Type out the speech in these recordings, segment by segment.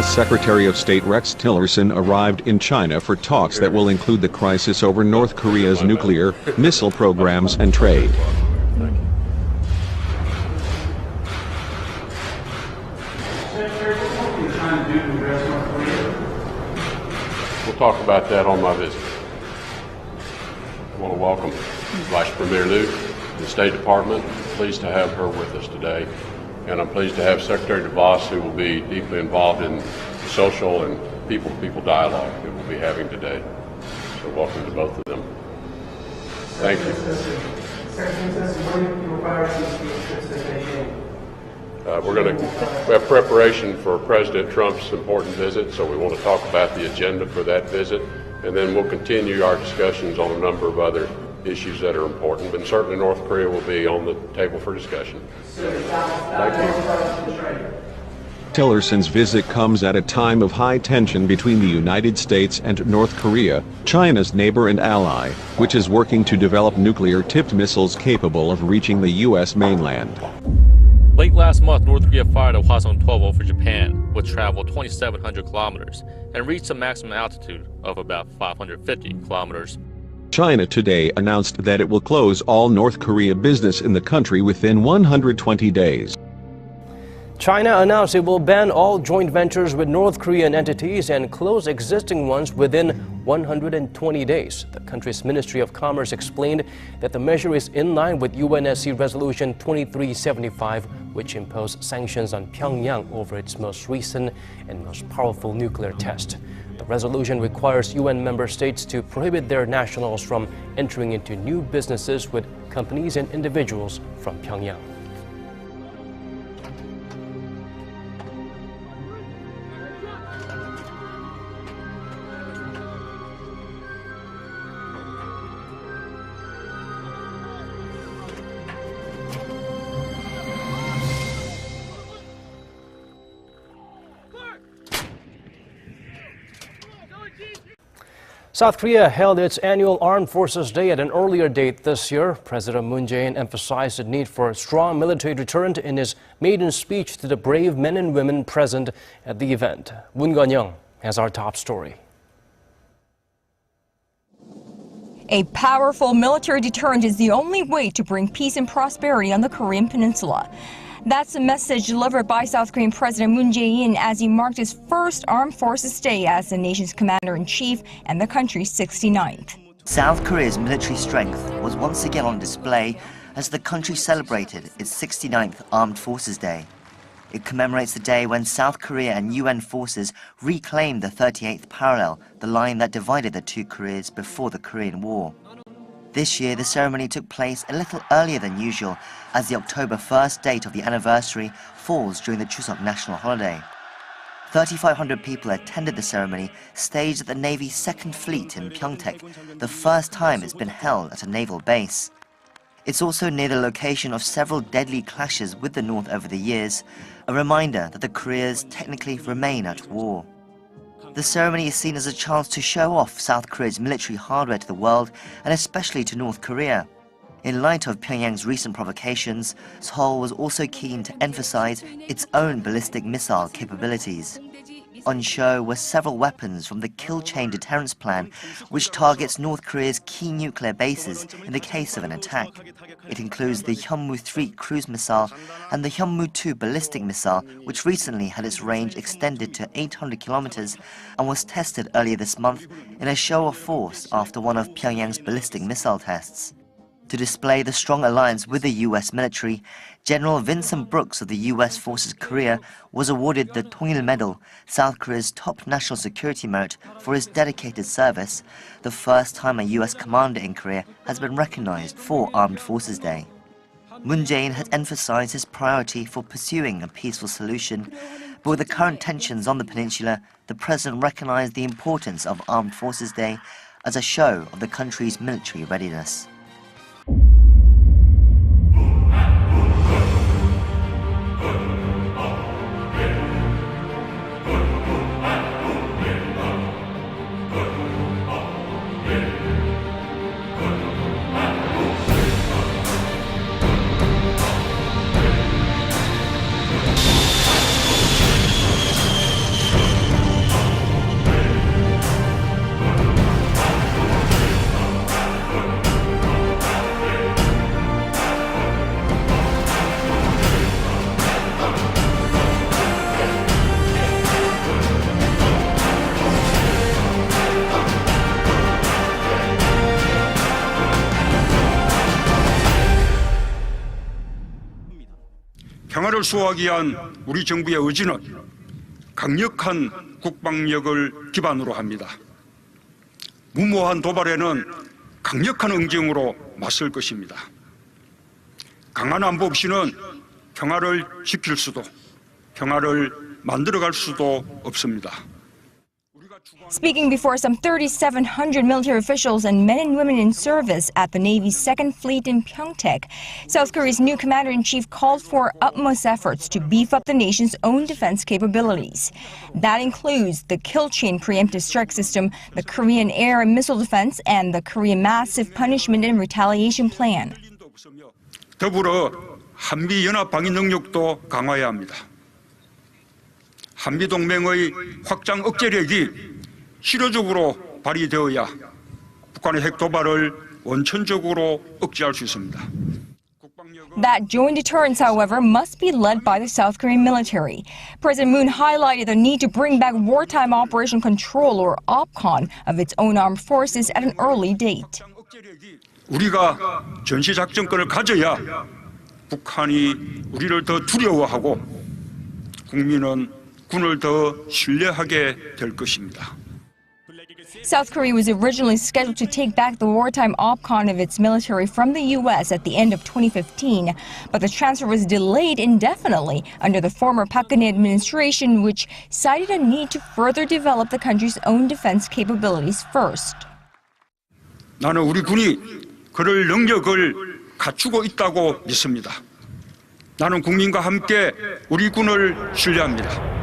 U.S. Secretary of State Rex Tillerson arrived in China for talks that will include the crisis over North Korea's nuclear, missile programs and trade. We'll talk about that on my visit. I want to welcome Vice Premier Liu, the State Department. Pleased to have her with us today. And I'm pleased to have Secretary DeVos, who will be deeply involved in social and people-to-people dialogue that we'll be having today. So welcome to both of them. Thank you. We have preparation for President Trump's important visit, so we want to talk about the agenda for that visit, and then we'll continue our discussions on a number of other issues that are important, but certainly North Korea will be on the table for discussion. Thank you. Tillerson's visit comes at a time of high tension between the United States and North Korea, China's neighbor and ally, which is working to develop nuclear-tipped missiles capable of reaching the U.S. mainland. Late last month, North Korea fired a Hwasong-12 over Japan, which traveled 2,700 kilometers and reached a maximum altitude of about 550 kilometers. China today announced that it will close all North Korea business in the country within 120 days. China announced it will ban all joint ventures with North Korean entities and close existing ones within 120 days. The country's Ministry of Commerce explained that the measure is in line with UNSC Resolution 2375, which imposed sanctions on Pyongyang over its most recent and most powerful nuclear test. The resolution requires UN member states to prohibit their nationals from entering into new businesses with companies and individuals from Pyongyang. South Korea held its annual Armed Forces Day at an earlier date this year. President Moon Jae-in emphasized the need for a strong military deterrent in his maiden speech to the brave men and women present at the event. Moon Gun-young has our top story. A powerful military deterrent is the only way to bring peace and prosperity on the Korean peninsula. That's a message delivered by South Korean President Moon Jae-in as he marked his first Armed Forces Day as the nation's commander-in-chief and the country's 69th. South Korea's military strength was once again on display as the country celebrated its 69th Armed Forces Day. It commemorates the day when South Korea and UN forces reclaimed the 38th parallel, the line that divided the two Koreas before the Korean War. This year, the ceremony took place a little earlier than usual, as the October 1st date of the anniversary falls during the Chuseok national holiday. 3,500 people attended the ceremony, staged at the Navy's 2nd Fleet in Pyeongtaek, the first time it's been held at a naval base. It's also near the location of several deadly clashes with the North over the years, a reminder that the Koreas technically remain at war. The ceremony is seen as a chance to show off South Korea's military hardware to the world, and especially to North Korea. In light of Pyongyang's recent provocations, Seoul was also keen to emphasize its own ballistic missile capabilities. On show were several weapons from the Kill Chain Deterrence Plan, which targets North Korea's key nuclear bases in the case of an attack. It includes the Hyunmoo-3 cruise missile and the Hyunmoo-2 ballistic missile, which recently had its range extended to 800 kilometers and was tested earlier this month in a show of force after one of Pyongyang's ballistic missile tests. To display the strong alliance with the U.S. military, General Vincent Brooks of the U.S. Forces Korea was awarded the Tongil Medal, South Korea's top national security merit, for his dedicated service, the first time a U.S. commander in Korea has been recognized for Armed Forces Day. Moon Jae-in had emphasized his priority for pursuing a peaceful solution, but with the current tensions on the peninsula, the president recognized the importance of Armed Forces Day as a show of the country's military readiness. 평화를 수호하기 위한 우리 정부의 의지는 강력한 국방력을 기반으로 합니다. 무모한 도발에는 강력한 응징으로 맞설 것입니다. 강한 안보 없이는 평화를 지킬 수도, 평화를 만들어갈 수도 없습니다. Speaking before some 3,700 military officials and men and women in service at the Navy's Second Fleet in Pyeongtaek, South Korea's new commander-in-chief called for utmost efforts to beef up the nation's own defense capabilities. That includes the kill chain preemptive strike system, the Korean air and missile defense, and the Korean massive punishment and retaliation plan. 더불어 한미 연합 방위 능력도 강화해야 합니다. 한미 동맹의 확장 억제력이 실효적으로 발휘되어야 북한의 핵 도발을 원천적으로 억제할 수 있습니다. That joint deterrence, however, must be led by the South Korean military. President Moon highlighted the need to bring back wartime operation control, or OPCON, of its own armed forces at an early date. 우리가 전시작전권을 가져야 북한이 우리를 더 두려워하고 국민은 군을 더 신뢰하게 될 것입니다. South Korea was originally scheduled to take back the wartime OPCON of its military from the U.S. at the end of 2015, but the transfer was delayed indefinitely under the former Park Geun-hye administration, which cited a need to further develop the country's own defense capabilities first. 나는 우리 군이 그럴 능력을 갖추고 있다고 믿습니다. 나는 국민과 함께 우리 군을 신뢰합니다.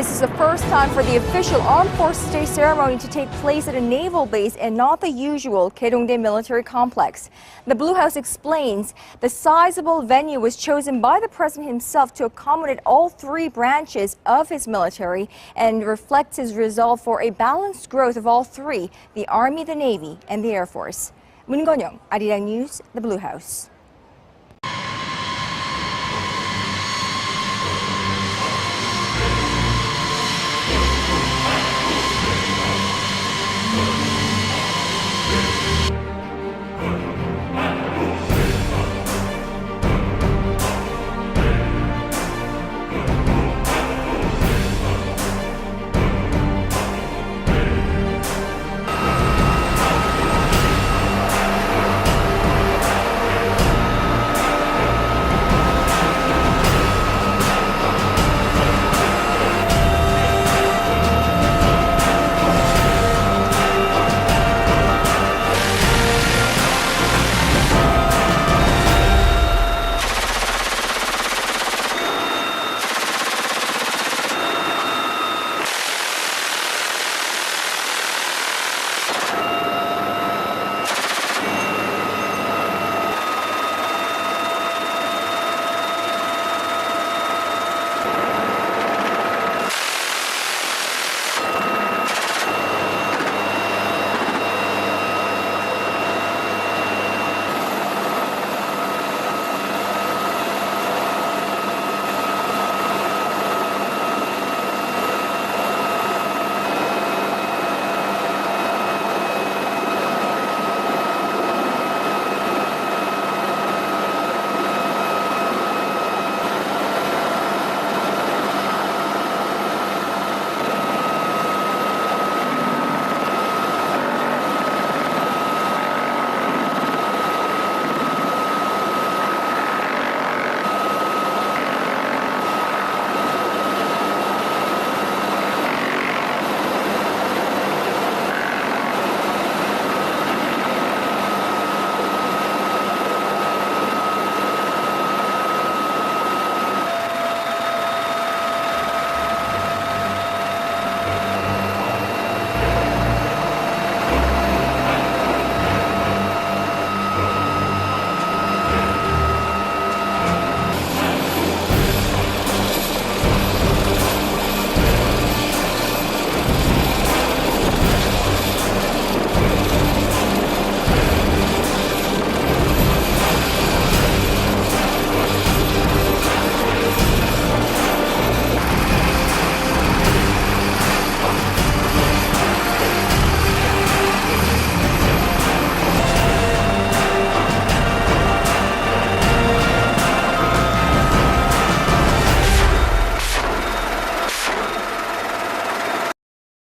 This is the first time for the official Armed Forces Day ceremony to take place at a naval base and not the usual Kaedongdae military complex. The Blue House explains the sizable venue was chosen by the president himself to accommodate all three branches of his military and reflects his resolve for a balanced growth of all three, the Army, the Navy, and the Air Force. 문건영, 아리랑 뉴스, The Blue House.